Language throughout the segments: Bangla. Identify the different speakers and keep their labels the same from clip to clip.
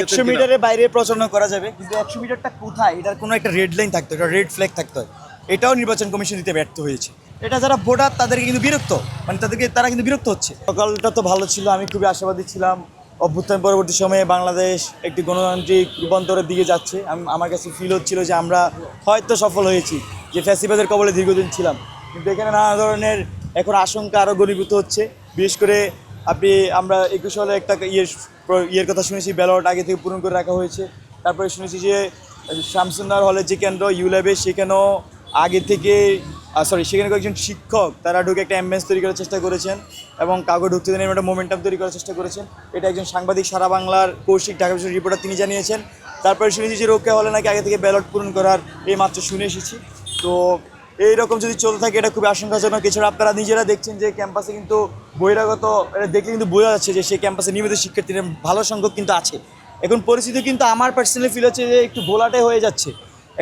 Speaker 1: 100 মিটারের বাইরে প্রচারণা করা যাবে, কিন্তু 100 মিটারটা কোথায় এটার কোনো একটা রেড লাইন থাকতো, এটা রেড ফ্ল্যাগ থাকতো। এটাও নির্বাচন কমিশন দিতে ব্যর্থ হয়েছে। এটা যারা ভোটার তাদেরকে কিন্তু বিরক্ত, মানে তারা কিন্তু বিরক্ত হচ্ছে। সকালটা তো ভালো ছিল, আমি খুবই আশাবাদী ছিলাম। অভ্যুত্থান পরবর্তী সময়ে বাংলাদেশ একটি গণতান্ত্রিক রূপান্তরের দিকে যাচ্ছে। আমার কাছে ফিল হচ্ছিল যে আমরা হয়তো সফল হয়েছি, যে ফ্যাসিবাদের কবলে দীর্ঘদিন ছিলাম। কিন্তু এখানে নানা ধরনের এখন আশঙ্কা আরও ঘনীভূত হচ্ছে। বিশেষ করে আমরা 21 সালে একটা ইয়ের কথা শুনেছি, ব্যালট আগে থেকে পূরণ করে রাখা হয়েছে। তারপরে শুনেছি যে শামসুন্নাহর হলে যে কেন্দ্র ইউল্যাবে, সেখানেও আগে থেকে সেখানে কয়েকজন শিক্ষক তারা ঢুকে একটা অ্যাম্বিয়েন্স তৈরি করার চেষ্টা করেছেন এবং কাউকে ঢুকতে দেন, একটা মোমেন্টাম তৈরি করার চেষ্টা করেছেন। এটা একজন সাংবাদিক সারা বাংলার কৌশিক, ঢাকা বিশ্ববিদ্যালয়ের রিপোর্টার, তিনি জানিয়েছেন। তারপরে শুনেছি যে রোকেয়া হলে নাকি আগে থেকে ব্যালট পূরণ করার এই মাত্র শুনে এসেছি। তো এইরকম যদি চলতে থাকে এটা খুবই আশঙ্কাজনক। এছাড়া আপনারা নিজেরা দেখছেন যে ক্যাম্পাসে কিন্তু বহিরাগত, এটা দেখলে কিন্তু বোঝা যাচ্ছে যে সেই ক্যাম্পাসে নিয়মিত শিক্ষার্থীরা ভালো সংখ্যক কিন্তু আছে। এখন পরিস্থিতি কিন্তু আমার পার্সোনালি ফিল হচ্ছে যে একটু ঘোলাটে হয়ে যাচ্ছে।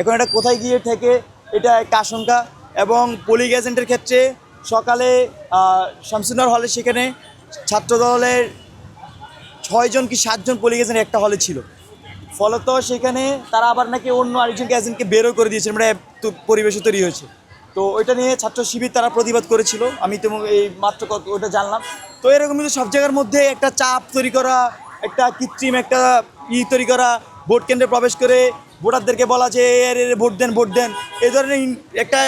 Speaker 1: এখন এটা কোথায় গিয়ে থেকে এটা একটা আশঙ্কা। এবং পোলিং এজেন্টের ক্ষেত্রে সকালে শামসুন্নাহর হলে সেখানে ছাত্রদলের 6 জন কি 7 জন পোলিং এজেন্ট একটা হলে ছিল। ফলত সেখানে তারা আবার নাকি অন্য আরেকজনকে এজেন্টকে বেরও করে দিয়েছে, মানে পরিবেশও তৈরি হয়েছে। তো ওইটা নিয়ে ছাত্র শিবির তারা প্রতিবাদ করেছিল, আমি তো এই মাত্র ওটা জানলাম। তো এরকম কিন্তু সব জায়গার মধ্যে একটা চাপ তৈরি করা, একটা কৃত্রিম একটা তৈরি করা, ভোট কেন্দ্রে প্রবেশ করে ভোটারদেরকে বলা যে ভোট দেন, এই ধরনের একটা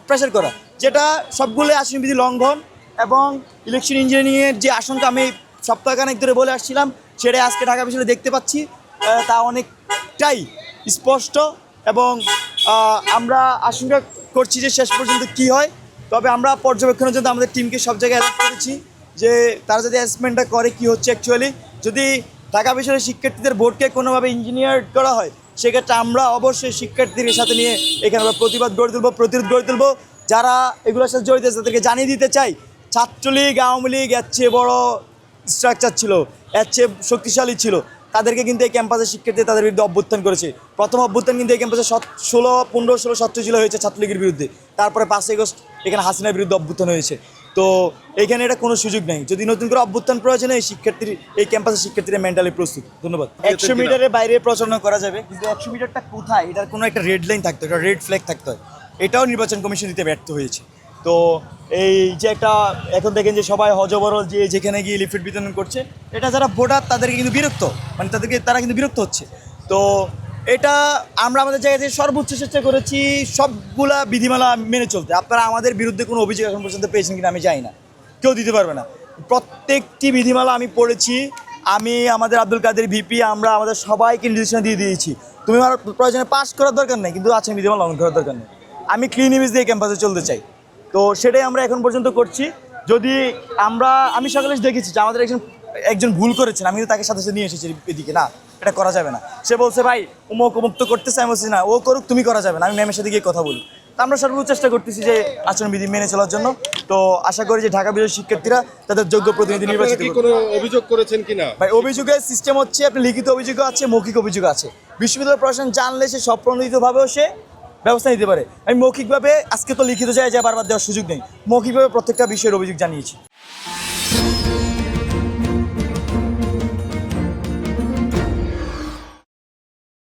Speaker 1: প্রেশার করা, যেটা সবগুলো আচরণবিধি লঙ্ঘন। এবং ইলেকশন ইঞ্জিনিয়ারিংয়ের যে আশঙ্কা আমি সপ্তাহখানেক ধরে বলে আসছিলাম, সেটাই আজকে ঢাকা বিশ্ববিদ্যালয়ে দেখতে পাচ্ছি। তা অনেকটাই স্পষ্ট এবং আমরা আশঙ্কা করছি যে শেষ পর্যন্ত কী হয়। তবে আমরা পর্যবেক্ষণের জন্য আমাদের টিমকে সব জায়গায় অ্যালার্ট করেছি যে তারা যদি অ্যাসেসমেন্টটা করে কী হচ্ছে অ্যাকচুয়ালি। যদি ঢাকা বিশ্ববিদ্যালয়ের শিক্ষার্থীদের ভোটকে কোনোভাবে ইঞ্জিনিয়ার করা হয়, সেক্ষেত্রে আমরা অবশ্যই শিক্ষার্থীদের সাথে নিয়ে এখানে আমরা প্রতিবাদ গড়ে তুলব, প্রতিরোধ গড়ে তুলব। যারা এগুলোর সাথে জড়িত আছে তাদেরকে জানিয়ে দিতে চাই, ছাত্রলীগ আওয়ামী লীগ এর চেয়ে বড় স্ট্রাকচার ছিল, এর চেয়ে শক্তিশালী ছিল। তাদেরকে কিন্তু এই ক্যাম্পাসের শিক্ষার্থী তাদের বিরুদ্ধে অভ্যুত্থান করেছে। প্রথম অভ্যুত্থান কিন্তু এই ক্যাম্পাসে 15-16-17 জুলাই হয়েছে ছাত্রলীগের বিরুদ্ধে। তারপরে 5 আগস্ট এখানে হাসিনার বিরুদ্ধে অভ্যুত্থান হয়েছে। তো এইখানে এটা কোনো সুযোগ নেই। যদি নতুন করে অভ্যুত্থান প্রয়োজন হয়, এই ক্যাম্পাসের শিক্ষার্থীরা মেন্টালি প্রস্তুত। ধন্যবাদ। 100 মিটারের বাইরে প্রচারণা করা যাবে, কিন্তু 100 মিটারটা কোথায় এটার কোনো একটা রেড লাইন থাকতো, এটা রেড ফ্ল্যাগ থাকতে হয়। এটাও নির্বাচন কমিশন দিতে ব্যর্থ হয়েছে। তো এই যে একটা এখন দেখেন যে সবাই হজবরল যে যেখানে গিয়ে লিফলেট বিতরণ করছে, এটা যারা ভোটার তাদেরকে কিন্তু বিরক্ত, মানে তারা কিন্তু বিরক্ত হচ্ছে। তো এটা আমরা আমাদের জায়গা থেকে সর্বোচ্চ চেষ্টা করেছি সবগুলা বিধিমালা মেনে চলতে। আপনারা আমাদের বিরুদ্ধে কোনো অভিযোগ এখন পর্যন্ত পেয়েছেন কিনা আমি জানি না, কেউ দিতে পারবে না। প্রত্যেকটি বিধিমালা আমি পড়েছি, আমি আমাদের আব্দুল কাদের ভিপি আমরা আমাদের সবাইকে নির্দেশনা দিয়ে দিয়েছি। তুমি আমার প্রয়োজনে পাস করার দরকার নেই, কিন্তু আচরণ বিধিমালা লঙ্ঘন করার দরকার নেই। আমি ক্লিন ইমেজ দিয়ে ক্যাম্পাসে চলতে চাই। তো সেটাই আমরা এখন পর্যন্ত করছি। যদি আমি সকালে দেখেছি যে আমাদের একজন ভুল করেছেন, আমি কিন্তু তাকে সাথে সাথে নিয়ে এসেছি এদিকে, না এটা করা যাবে না। সে বলছে ভাই অমুক তো করতেছে, আমি বলছি না ও করুক, তুমি করা যাবে না, আমি ম্যামের সাথে গিয়ে কথা বলি। তা আমরা সর্বোচ্চ চেষ্টা করতেছি যে আচরণবিধি মেনে চলার জন্য। তো আশা করি যে ঢাকা বিশ্ববিদ্যালয়ের শিক্ষার্থীরা তাদের যোগ্য প্রতিনিধি নির্বাচিত করবে।
Speaker 2: কোনো অভিযোগ করেছেন কিনা?
Speaker 1: ভাই অভিযোগের সিস্টেম হচ্ছে আপনি লিখিত অভিযোগ আছে, মৌখিক অভিযোগ আছে। বিশ্ববিদ্যালয় প্রশাসন জানলে সে স্বপ্রণোদিতভাবেও সে ব্যবস্থা নিতে পারে। আমি মৌখিকভাবে, আজকে তো লিখিত যায় বারবার দেওয়ার সুযোগ নেই, মৌখিকভাবে প্রত্যেকটা বিষয়ের অভিযোগ জানিয়েছি।